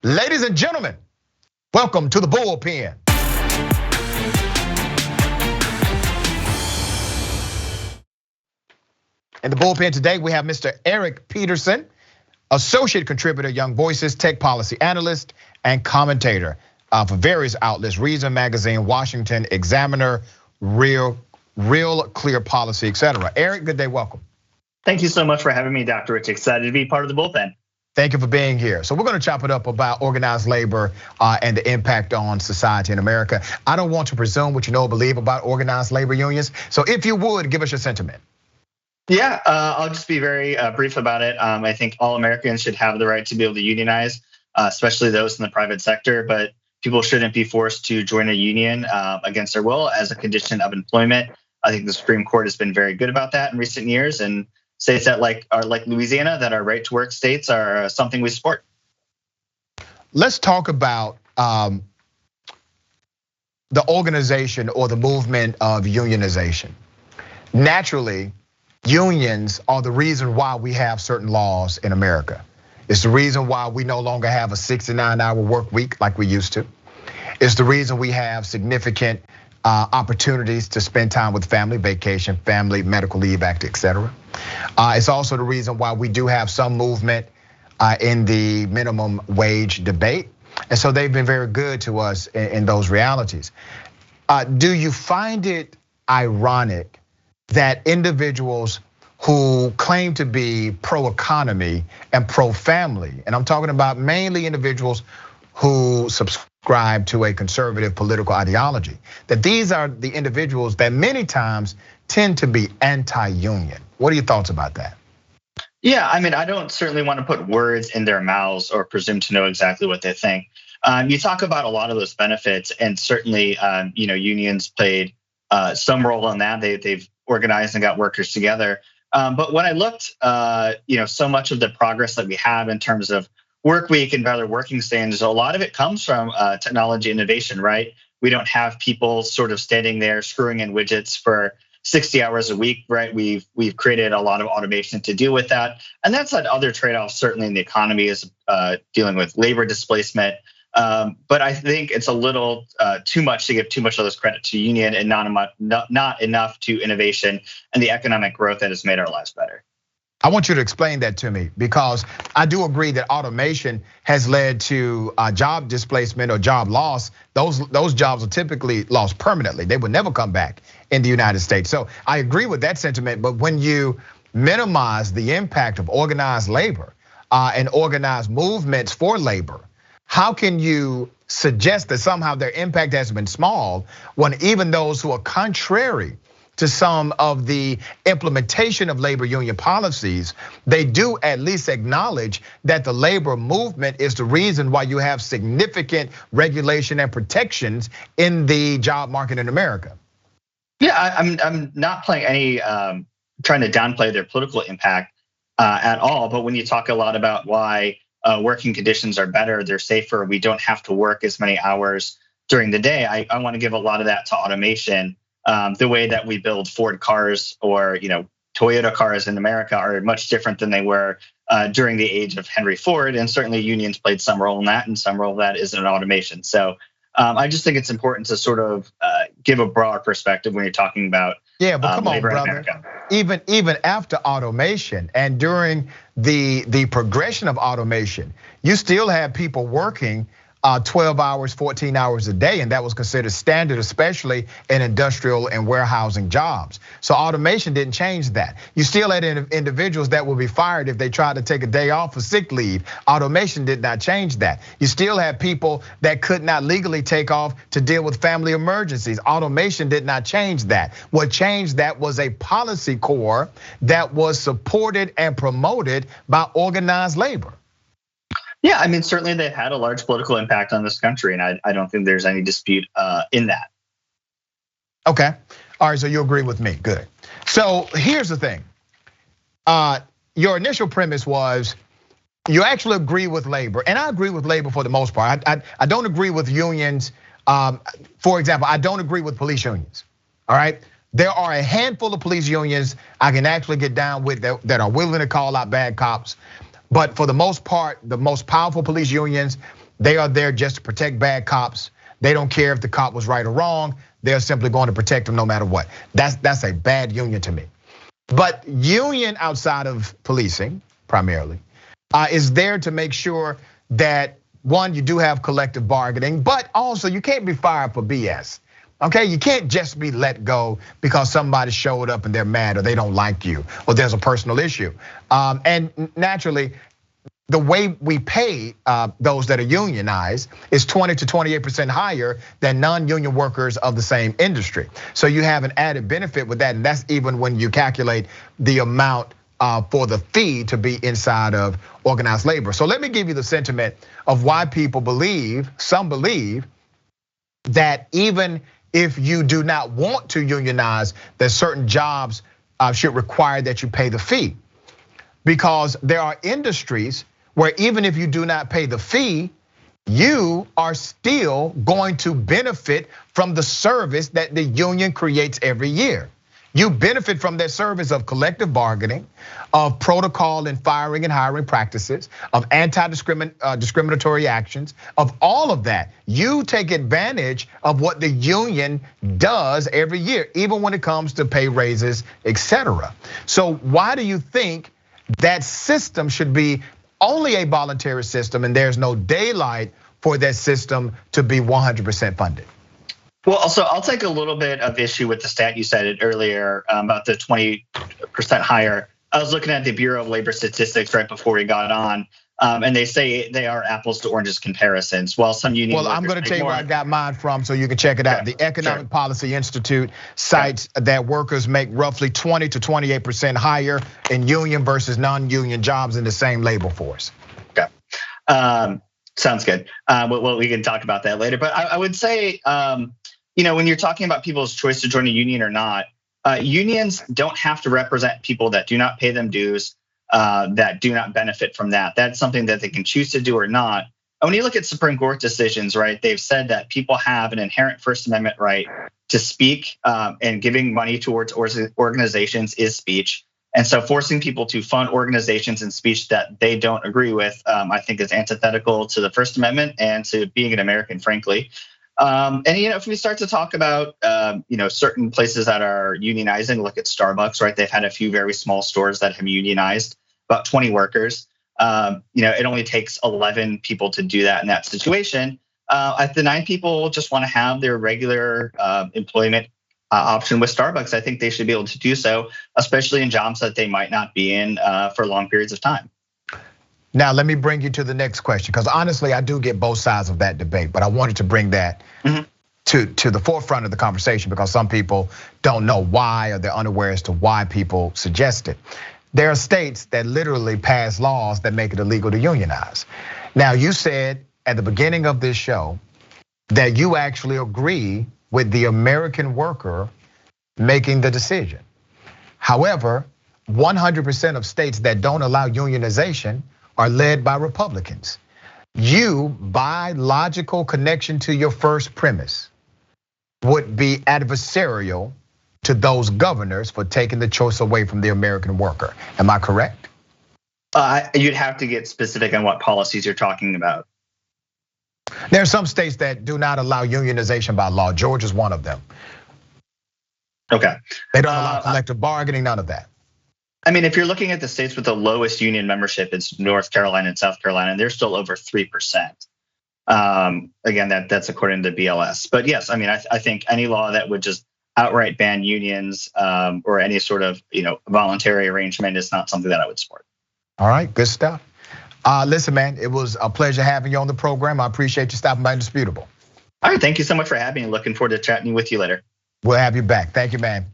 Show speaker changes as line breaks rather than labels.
Ladies and gentlemen, welcome to the Bullpen. In the Bullpen today, we have Mr. Eric Peterson, associate contributor, Young Voices, tech policy analyst, and commentator for various outlets, Reason Magazine, Washington Examiner, Real Clear Policy, etc. Eric, good day, welcome.
Thank you so much for having me, Dr. Rich. Excited to be part of the Bullpen.
Thank you for being here. So we're going to chop it up about organized labor and the impact on society in America. I don't want to presume what you know or believe about organized labor unions. So if you would, give us your sentiment.
Yeah, I'll just be very brief about it. I think all Americans should have the right to be able to unionize, especially those in the private sector, but people shouldn't be forced to join a union against their will as a condition of employment. I think the Supreme Court has been very good about that in recent years, and states that are like Louisiana, that are right to work states, are something we support.
Let's talk about the organization or the movement of unionization. Naturally, unions are the reason why we have certain laws in America. It's the reason why we no longer have a 69-hour work week like we used to. It's the reason we have significant opportunities to spend time with family, vacation, family, medical leave act, etc. It's also the reason why we do have some movement in the minimum wage debate. And so they've been very good to us in those realities. Do you find it ironic that individuals who claim to be pro-economy and pro-family, and I'm talking about mainly individuals who subscribe to a conservative political ideology, that these are the individuals that many times tend to be anti-union? What are your thoughts about that?
Yeah, I mean, I don't certainly want to put words in their mouths or presume to know exactly what they think. You talk about a lot of those benefits, and certainly, unions played some role in that. They've organized and got workers together. But when I looked, so much of the progress that we have in terms of work week and better working standards, a lot of it comes from technology innovation, right? We don't have people sort of standing there screwing in widgets for 60 hours a week, right? We've created a lot of automation to deal with that. And that's had other trade-offs, certainly in the economy, is dealing with labor displacement. But I think it's a little too much to give too much of this credit to union and not enough to innovation and the economic growth that has made our lives better.
I want you to explain that to me, because I do agree that automation has led to job displacement or job loss. Those jobs are typically lost permanently. They would never come back in the United States. So I agree with that sentiment, but when you minimize the impact of organized labor and organized movements for labor, how can you suggest that somehow their impact has been small when even those who are contrary to some of the implementation of labor union policies, they do at least acknowledge that the labor movement is the reason why you have significant regulation and protections in the job market in America?
Yeah, I'm not playing any, trying to downplay their political impact at all. But when you talk a lot about why working conditions are better, they're safer, we don't have to work as many hours during the day, I want to give a lot of that to automation. The way that we build Ford cars or Toyota cars in America are much different than they were during the age of Henry Ford, and certainly unions played some role in that, and some role of that is in automation. So I just think it's important to sort of give a broad perspective when you're talking about
but come on,
labor in
brother.
America.
Even after automation and during the progression of automation, you still have people working 12 hours, 14 hours a day, and that was considered standard, especially in industrial and warehousing jobs. So automation didn't change that. You still had individuals that would be fired if they tried to take a day off for sick leave. Automation did not change that. You still had people that could not legally take off to deal with family emergencies. Automation did not change that. What changed that was a policy core that was supported and promoted by organized labor.
Yeah, I mean, certainly they had a large political impact on this country, and I don't think there's any dispute in that.
Okay, all right, so you agree with me, good. So here's the thing. Your initial premise was you actually agree with labor, and I agree with labor for the most part. I don't agree with unions. For example, I don't agree with police unions, all right? There are a handful of police unions I can actually get down with that are willing to call out bad cops. But for the most part, the most powerful police unions, They are there just to protect bad cops. They don't care if the cop was right or wrong. They're simply going to protect them no matter what. That's a bad union to me. But union outside of policing, primarily, is there to make sure that, one, you do have collective bargaining, but also you can't be fired for BS. Okay, you can't just be let go because somebody showed up and they're mad or they don't like you or there's a personal issue. And naturally, the way we pay those that are unionized is 20 to 28% higher than non-union workers of the same industry. So you have an added benefit with that, and that's even when you calculate the amount for the fee to be inside of organized labor. So let me give you the sentiment of why people believe, some believe, that even if you do not want to unionize, that certain jobs should require that you pay the fee. Because there are industries where even if you do not pay the fee, you are still going to benefit from the service that the union creates every year. You benefit from that service of collective bargaining, of protocol and firing and hiring practices, of anti-discriminatory actions, of all of that. You take advantage of what the union does every year, even when it comes to pay raises, etc. So why do you think that system should be only a voluntary system and there's no daylight for that system to be 100% funded?
Well, so I'll take a little bit of issue with the stat you cited earlier about the 20% higher. I was looking at the Bureau of Labor Statistics right before we got on, and they say they are apples to oranges comparisons. While some union
well, I'm going to tell you where I got mine from, so you can check it out. The Economic Policy Institute cites that workers make roughly 20 to 28% higher in union versus non-union jobs in the same labor force.
Okay, sounds good. Well, we can talk about that later. But I would say, when you're talking about people's choice to join a union or not, unions don't have to represent people that do not pay them dues, that do not benefit from that. That's something that they can choose to do or not. And when you look at Supreme Court decisions, right, they've said that people have an inherent First Amendment right to speak, and giving money towards organizations is speech. And so forcing people to fund organizations and speech that they don't agree with, I think is antithetical to the First Amendment and to being an American, frankly. And if we start to talk about certain places that are unionizing, look at Starbucks, right? They've had a few very small stores that have unionized, about 20 workers. It only takes 11 people to do that in that situation. If the 9 people just want to have their regular employment option with Starbucks, I think they should be able to do so, especially in jobs that they might not be in for long periods of time.
Now, let me bring you to the next question, because honestly, I do get both sides of that debate, but I wanted to bring that to the forefront of the conversation because some people don't know why, or they're unaware as to why people suggest it. There are states that literally pass laws that make it illegal to unionize. Now, you said at the beginning of this show that you actually agree with the American worker making the decision. However, 100% of states that don't allow unionization are led by Republicans. You, by logical connection to your first premise, would be adversarial to those governors for taking the choice away from the American worker. Am I correct?
You'd have to get specific on what policies you're talking about.
There are some states that do not allow unionization by law. Georgia's one of them.
Okay.
They don't allow collective bargaining, none of that.
I mean, if you're looking at the states with the lowest union membership, it's North Carolina and South Carolina, and they're still over 3%. Again, that's according to BLS. But yes, I mean, I think any law that would just outright ban unions or any sort of voluntary arrangement is not something that I would support.
All right, good stuff. Listen, man, it was a pleasure having you on the program. I appreciate you stopping by Indisputable.
All right, thank you so much for having me. Looking forward to chatting with you later.
We'll have you back. Thank you, man.